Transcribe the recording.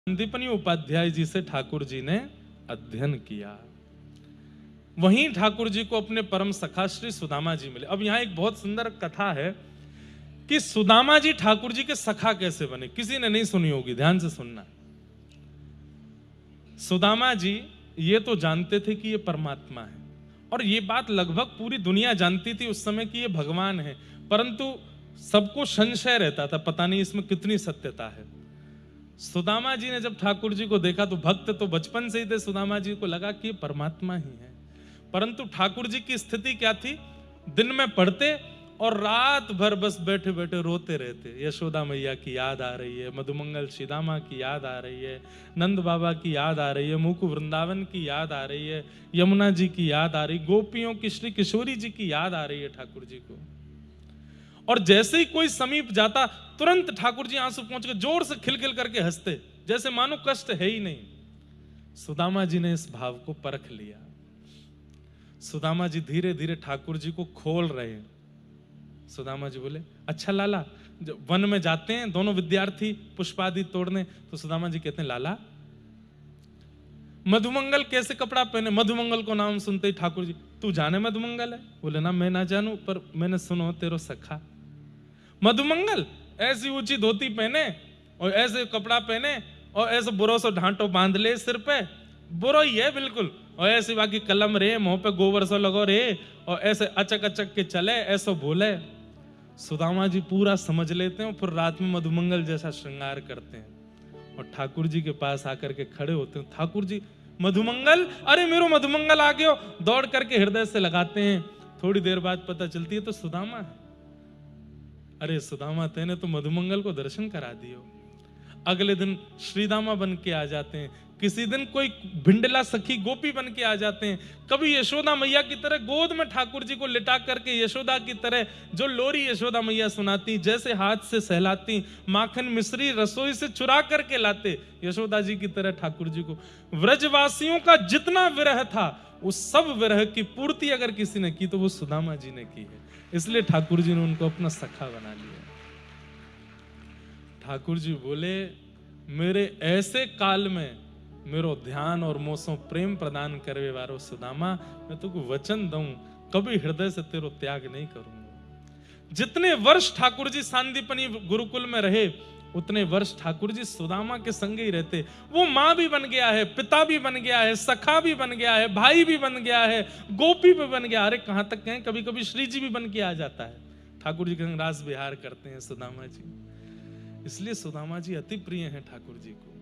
संदीपनी उपाध्याय जी से ठाकुर जी ने अध्ययन किया। वहीं ठाकुर जी को अपने परम सखा श्री सुदामा जी मिले। अब यहाँ एक बहुत सुंदर कथा है कि सुदामा जी ठाकुर जी के सखा कैसे बने। किसी ने नहीं सुनी होगी, ध्यान से सुनना। सुदामा जी ये तो जानते थे कि ये परमात्मा है, और ये बात लगभग पूरी दुनिया जानती थी उस समय कि ये भगवान है, परंतु सबको संशय रहता था, पता नहीं इसमें कितनी सत्यता है। सुदामा जी ने जब ठाकुर जी को देखा तो भक्त तो बचपन से ही थे, सुदामा जी को लगा कि ये परमात्मा ही है। परंतु ठाकुर जी की स्थिति क्या थी, दिन में पढ़ते और रात भर बस बैठे बैठे रोते रहते। यशोदा मैया की याद आ रही है, मधुमंगल श्रीदामा की याद आ रही है, नंद बाबा की याद आ रही है, मुकुट वृंदावन की याद आ रही है, यमुना जी की याद आ रही, गोपियों की श्री किशोरी जी की याद आ रही है ठाकुर जी को। और जैसे ही कोई समीप जाता तुरंत ठाकुर जी आंसू पहुंच के जोर से खिलखिल करके हंसते, जैसे मानो कष्ट है ही नहीं। सुदामा जी ने इस भाव को परख लिया। सुदामा जी धीरे धीरे ठाकुर जी को खोल रहे हैं। सुदामा जी बोले, अच्छा लाला, जब वन में जाते हैं दोनों विद्यार्थी पुष्पादि तोड़ने, तो सुदामा जी कहते हैं, लाला मधुमंगल कैसे कपड़ा पहने। मधुमंगल को नाम सुनते ही ठाकुर जी, तू जाने मधुमंगल है? बोले, ना मैं ना जानू, पर मैंने सुनो तेरो सखा मधुमंगल ऐसी ऊंची धोती पहने और ऐसे कपड़ा पहने और ऐसे बुरो सो ढांटो बांध ले सिर पे, बुरो ही है बिल्कुल, और ऐसे बाकी कलम रे, मुंह पे गोबर सो लगो रे, और ऐसे अचक अचक के चले, ऐसो बोले। सुदामा जी पूरा समझ लेते हैं, फिर रात में मधुमंगल जैसा श्रृंगार करते हैं और ठाकुर जी के पास आकर के खड़े होते हैं। ठाकुर जी, मधुमंगल, अरे मेरो मधुमंगल आ गयो, दौड़ करके हृदय से लगाते हैं। थोड़ी देर बाद पता चलती है तो सुदामा है। अरे सुदामा, तेने तो मधुमंगल को दर्शन करा दियो। अगले दिन श्रीदामा बन के आ जाते हैं, किसी दिन कोई भिंडला सखी गोपी बन के आ जाते हैं, कभी यशोदा मैया की तरह गोद में ठाकुर जी को लिटा करके यशोदा की तरह जो लोरी यशोदा मैया सुनाती, जैसे हाथ से सहलाती, माखन मिश्री रसोई से चुरा करके लाते यशोदा जी की तरह ठाकुर जी को। व्रजवासियों का जितना विरह था उस सब विरह की पूर्ति अगर किसी ने की तो वो सुदामा जी ने की है। इसलिए ठाकुर जी ने उनको अपना सखा बना लिया। ठाकुर जी बोले, मेरे ऐसे काल में मेरो ध्यान और मोसो प्रेम प्रदान करवे वारो सुदामा, मैं तुझको वचन दूं, कभी हृदय से तेरो त्याग नहीं करूंगा। जितने वर्ष ठाकुर जी सांदीपनी गुरुकुल में रहे, उतने वर्ष ठाकुर जी सुदामा के संग ही रहते। वो माँ भी बन गया है, पिता भी बन गया है, सखा भी बन गया है, भाई भी बन गया है, गोपी भी बन गया। अरे कहां तक कहें, कभी कभी श्री जी भी बन के आ जाता है। ठाकुर जी के संग रास विहार करते हैं सुदामा जी। इसलिए सुदामा जी अति प्रिय हैं ठाकुर जी को।